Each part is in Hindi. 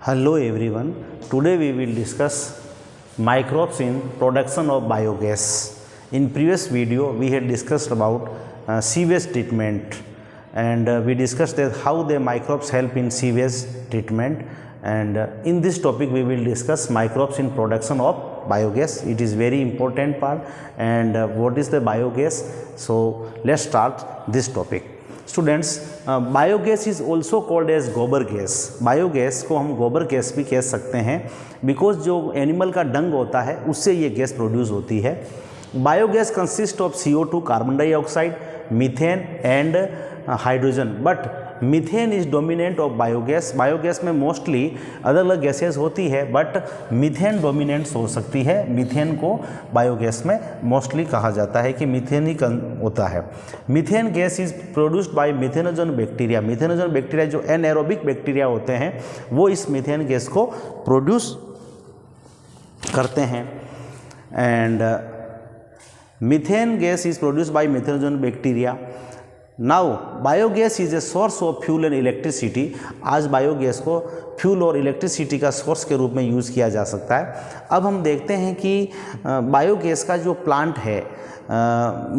Hello everyone. Today we will discuss microbes in production of biogas. In previous video we had discussed about sewage treatment and we discussed that how the microbes help in sewage treatment, and in this topic we will discuss microbes in production of biogas. It is very important part, and what is the biogas? So let's start this topic. Students, biogas is also called as gobar gas. Biogas को हम गोबर गैस भी कह सकते हैं बिकॉज जो एनिमल का डंग होता है उससे ये गैस प्रोड्यूस होती है. Biogas consist of CO2 carbon dioxide, methane and hydrogen, but methane is dominant of biogas. Biogas में मोस्टली अलग अलग गैसेस होती है बट मीथेन डोमिनेंट्स हो सकती है. मीथेन को बायोगैस में मोस्टली कहा जाता है कि मीथेन ही होता है. Methane gas is produced by methanogen bacteria. Methanogen bacteria जो एनएरोबिक बैक्टीरिया होते हैं वो इस मीथेन गैस को प्रोड्यूस करते हैं. And methane gas is produced by methanogen bacteria. Now biogas is a source of fuel and electricity. आज बायोगैस को फ्यूल और इलेक्ट्रिसिटी का सोर्स के रूप में यूज़ किया जा सकता है. अब हम देखते हैं कि बायोगैस का जो प्लांट है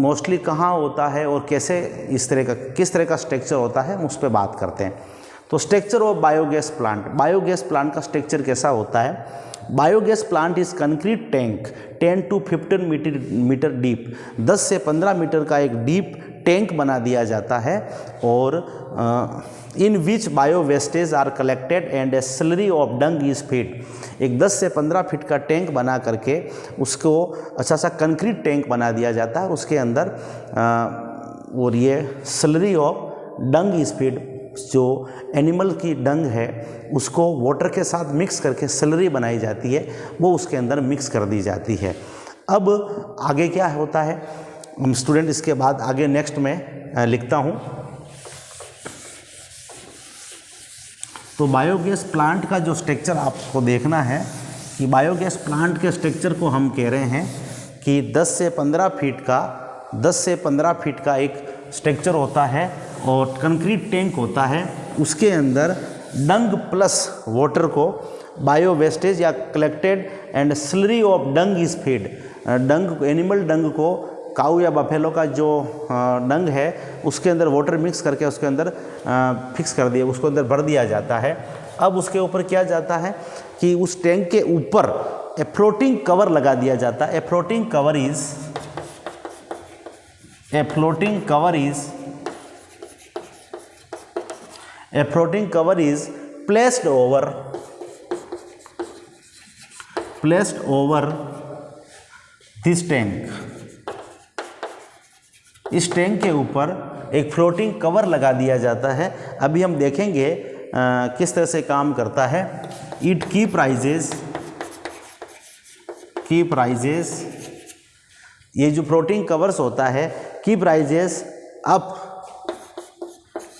मोस्टली कहाँ होता है और कैसे किस तरह का स्ट्रक्चर होता है, उस पर बात करते हैं. तो structure of biogas plant. Biogas plant का स्ट्रक्चर कैसा होता है? Biogas plant is concrete tank 10 to 15 metre deep. 10 से 15 मीटर का एक डीप टैंक बना दिया जाता है और in which bio wastage are collected and a slurry of dung is feed. एक 10 से 15 फीट का टैंक बना करके उसको अच्छा सा कंक्रीट टैंक बना दिया जाता है. उसके अंदर और ये slurry of dung is feed, जो एनिमल की डंग है उसको वाटर के साथ मिक्स करके स्लरी बनाई जाती है, वो उसके अंदर मिक्स कर दी जाती है. अब आगे क्या होता है हम स्टूडेंट इसके बाद आगे नेक्स्ट में लिखता हूँ. तो बायोगैस प्लांट का जो स्ट्रक्चर आपको देखना है कि बायोगैस प्लांट के स्ट्रक्चर को हम कह रहे हैं कि 10 से 15 फीट का एक स्ट्रक्चर होता है और कंक्रीट टैंक होता है. उसके अंदर डंग प्लस वाटर को बायो वेस्टेज या collected and slurry of dung is feed. Dung animal dung को काऊ या बफेलो का जो डंग है उसके अंदर वाटर मिक्स करके उसके अंदर फिक्स कर दिया, उसको अंदर भर दिया जाता है. अब उसके ऊपर किया जाता है कि उस टैंक के ऊपर ए फ्लोटिंग कवर लगा दिया जाता है. A floating cover is placed over this tank. इस टैंक के ऊपर एक फ्लोटिंग कवर लगा दिया जाता है. अभी हम देखेंगे किस तरह से काम करता है. इट कीप राइजेस ये जो फ्लोटिंग कवर्स होता है keep rises up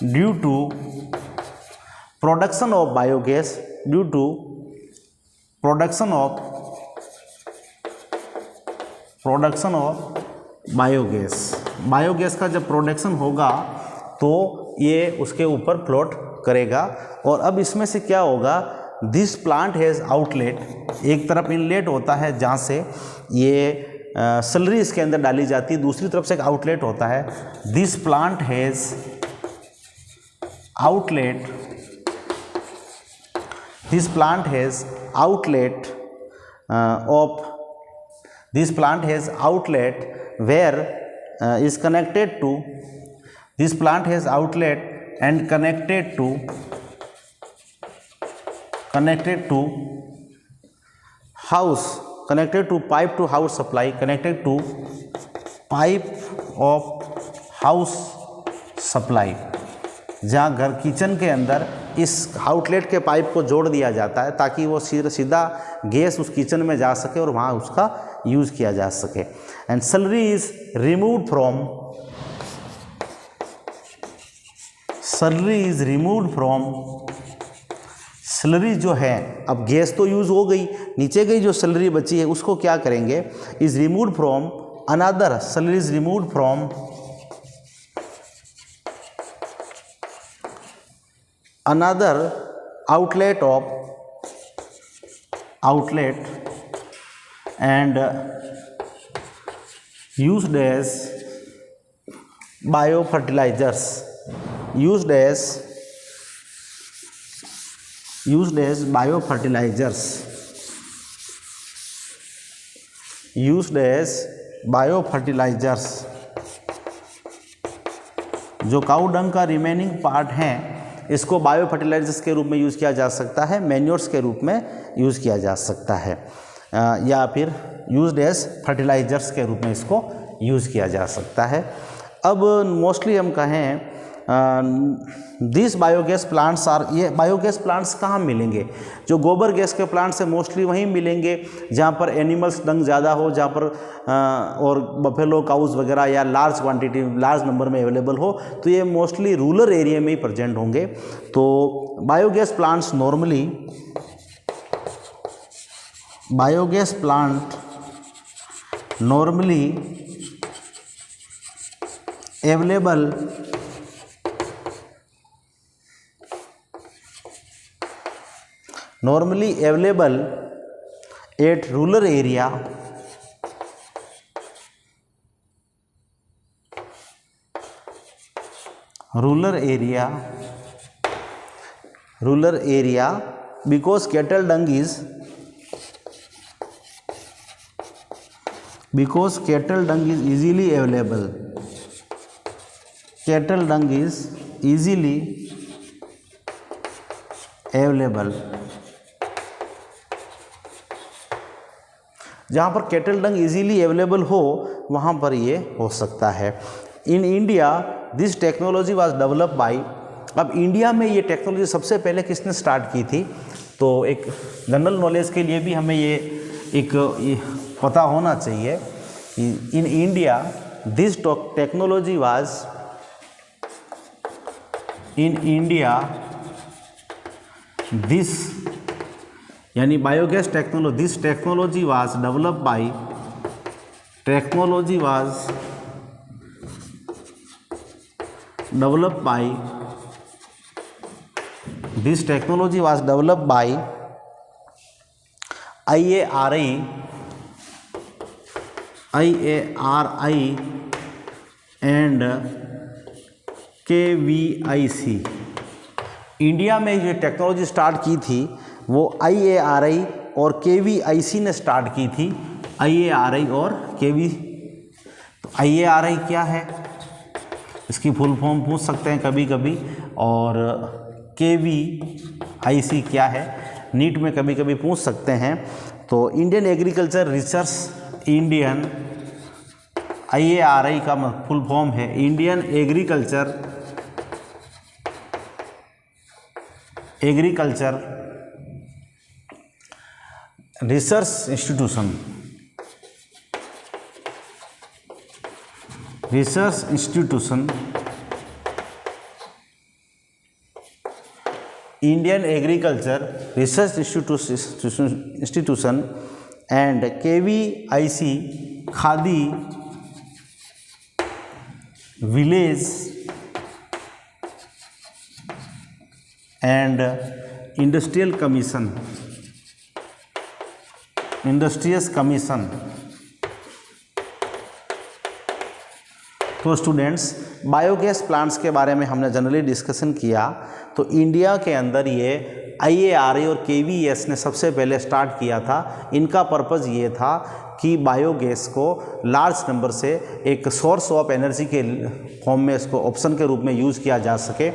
due to production of biogas. Biogas का जब प्रोडक्शन होगा तो ये उसके ऊपर फ्लोट करेगा. और अब इसमें से क्या होगा, दिस प्लांट हैज़ आउटलेट. एक तरफ इनलेट होता है जहाँ से ये स्लरी इसके अंदर डाली जाती है, दूसरी तरफ से एक आउटलेट होता है. This plant has outlet where is connected to this plant has outlet and connected to pipe to house supply, connected to pipe of house supply. जहाँ घर किचन के अंदर इस आउटलेट के पाइप को जोड़ दिया जाता है ताकि वो सीधा गैस उस किचन में जा सके और वहाँ उसका यूज़ किया जा सके. And slurry is removed from slurry जो है, अब गैस तो यूज़ हो गई, नीचे गई जो स्लरी बची है उसको क्या करेंगे, is removed from another. Slurry is removed from another outlet of outlet and used as biofertilizers, used as biofertilizers, used as biofertilizers। जो काऊ डंग का रिमेनिंग पार्ट है इसको बायो फर्टिलाइजर्स के रूप में यूज़ किया जा सकता है, मैन्योर्स के रूप में यूज़ किया जा सकता है, या फिर यूज्ड एज फर्टिलाइजर्स के रूप में इसको यूज़ किया जा सकता है। अब मोस्टली हम कहें दिस बायोगैस प्लांट्स आर, ये बायोगैस प्लांट्स कहाँ मिलेंगे? जो गोबर गैस के प्लांट्स है मोस्टली वहीं मिलेंगे जहाँ पर एनिमल्स डंग ज़्यादा हो, जहाँ पर और बफेलो काउज वगैरह या लार्ज क्वांटिटी लार्ज नंबर में अवेलेबल हो, तो ये मोस्टली रूरल एरिया में ही प्रेजेंट होंगे। तो biogas plants normally, biogas plant normally available at rural area, because cattle dung is easily available, cattle dung is easily available। जहाँ पर कैटल डंग इजीली अवेलेबल हो वहाँ पर ये हो सकता है। इन India this technology was develop bye, अब इंडिया में ये टेक्नोलॉजी सबसे पहले किसने स्टार्ट की थी? तो एक जनरल नॉलेज के लिए भी हमें ये पता होना चाहिए कि in India this technology was, in India this यानी biogas technology, this technology was develop by, technology was develop by, this technology was develop by IARI and KVIC। India में जो टेक्नोलॉजी स्टार्ट की थी वो IARI और KVIC ने स्टार्ट की थी। IARI और KV, तो IARI क्या है इसकी फुल फॉर्म पूछ सकते हैं कभी कभी, और KVIC क्या है नीट में कभी कभी पूछ सकते हैं। तो Indian agriculture research, Indian IARI का फुल फॉर्म है Indian agriculture research institution, Indian agriculture research institution and KVIC khadi village and industrial commission. तो स्टूडेंट्स बायोगैस प्लांट्स के बारे में हमने जनरली डिस्कशन किया। तो इंडिया के अंदर ये IARI और KVS ने सबसे पहले स्टार्ट किया था। इनका पर्पज़ ये था कि बायोगैस को लार्ज नंबर से एक सोर्स ऑफ एनर्जी के फॉर्म में इसको ऑप्शन के रूप में यूज़ किया जा सके।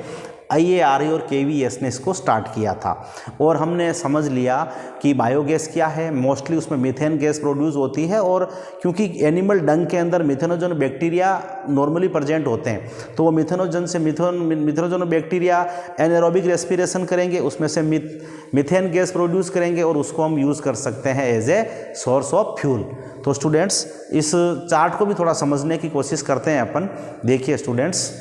IARI और KVS ने इसको स्टार्ट किया था और हमने समझ लिया कि बायोगैस क्या है। मोस्टली उसमें मीथेन गैस प्रोड्यूस होती है, और क्योंकि एनिमल डंग के अंदर मिथेनोजन बैक्टीरिया नॉर्मली प्रेजेंट होते हैं, तो वो मिथेनोजन से मिथेनोजन बैक्टीरिया एनारोबिक रेस्पिरेशन करेंगे, उसमें से मीथेन गैस प्रोड्यूस करेंगे और उसको हम यूज़ कर सकते हैं as a source of fuel. तो स्टूडेंट्स इस चार्ट को भी थोड़ा समझने की कोशिश करते हैं अपन। देखिए स्टूडेंट्स,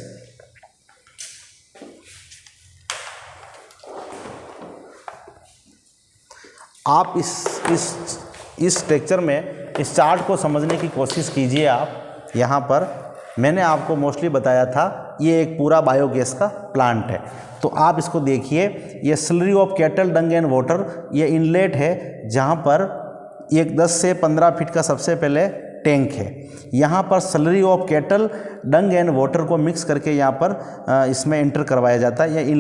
आप इस स्ट्रक्चर में इस चार्ट को समझने की कोशिश कीजिए। आप यहाँ पर मैंने आपको मोस्टली बताया था ये एक पूरा बायोगैस का प्लांट है। तो आप इसको देखिए, ये slurry of cattle Dang and water, ये इनलेट है जहाँ पर एक 10 से 15 फीट का सबसे पहले टैंक है। यहाँ पर slurry of cattle Dang and water को मिक्स करके यहाँ पर इसमें एंटर करवाया जाता है। यह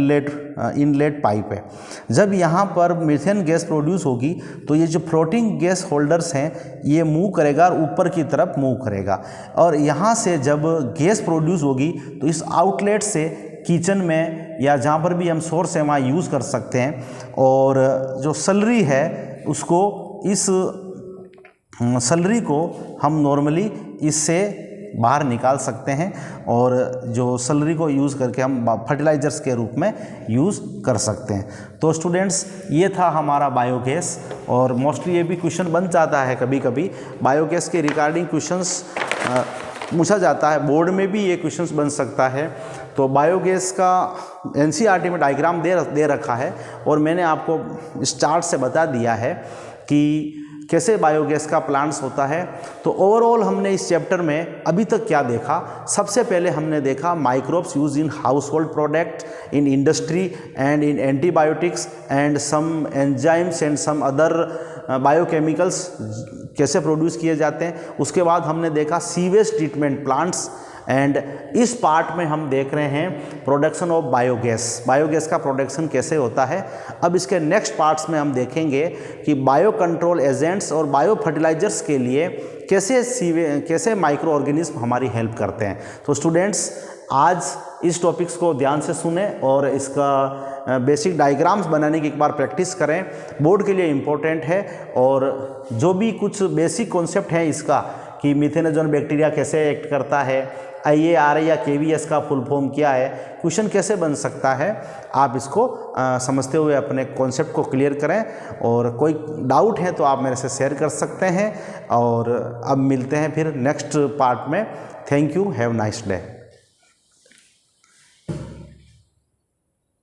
इनलेट पाइप है। जब यहाँ पर मीथेन गैस प्रोड्यूस होगी तो ये जो फ्लोटिंग गैस होल्डर्स हैं ये मूव करेगा और ऊपर की तरफ मूव करेगा, और यहाँ से जब गैस प्रोड्यूस होगी तो इस आउटलेट से किचन में या जहाँ पर भी हम सोर्स है वहाँ यूज़ कर सकते हैं। और जो स्लरी है उसको, इस स्लरी को हम नॉर्मली इससे बाहर निकाल सकते हैं और जो स्लरी को यूज़ करके हम फर्टिलाइजर्स के रूप में यूज़ कर सकते हैं। तो स्टूडेंट्स, ये था हमारा बायोगैस, और मोस्टली ये भी क्वेश्चन बन जाता है कभी कभी बायोगैस के रिगार्डिंग क्वेश्चंस पूछा जाता है, बोर्ड में भी ये क्वेश्चंस बन सकता है। तो बायोगैस का एनसीईआरटी में डायग्राम दे रखा है और मैंने आपको इस चार्ट से बता दिया है कि कैसे बायोगैस का प्लांट्स होता है। तो ओवरऑल हमने इस चैप्टर में अभी तक क्या देखा, सबसे पहले हमने देखा microbes use in household product, in industry and in antibiotics and some enzymes and some other biochemicals कैसे प्रोड्यूस किए जाते हैं। उसके बाद हमने देखा सीवेज ट्रीटमेंट प्लांट्स, एंड इस पार्ट में हम देख रहे हैं प्रोडक्शन ऑफ बायोगैस, बायोगैस का प्रोडक्शन कैसे होता है। अब इसके नेक्स्ट पार्ट्स में हम देखेंगे कि बायो कंट्रोल एजेंट्स और बायो फर्टिलाइजर्स के लिए कैसे माइक्रो ऑर्गेनिज्म हमारी हेल्प करते हैं। तो स्टूडेंट्स, आज इस टॉपिक्स को ध्यान से सुने और इसका बेसिक डायग्राम्स बनाने की एक बार प्रैक्टिस करें, बोर्ड के लिए इम्पोर्टेंट है। और जो भी कुछ बेसिक कॉन्सेप्ट है इसका कि मीथेनोजोन बैक्टीरिया कैसे एक्ट करता है, IARA या KVS का फुल फॉर्म क्या है, क्वेश्चन कैसे बन सकता है, आप इसको समझते हुए अपने कॉन्सेप्ट को क्लियर करें। और कोई डाउट है तो आप मेरे से शेयर कर सकते हैं। और अब मिलते हैं फिर नेक्स्ट पार्ट में। Thank you, have nice day.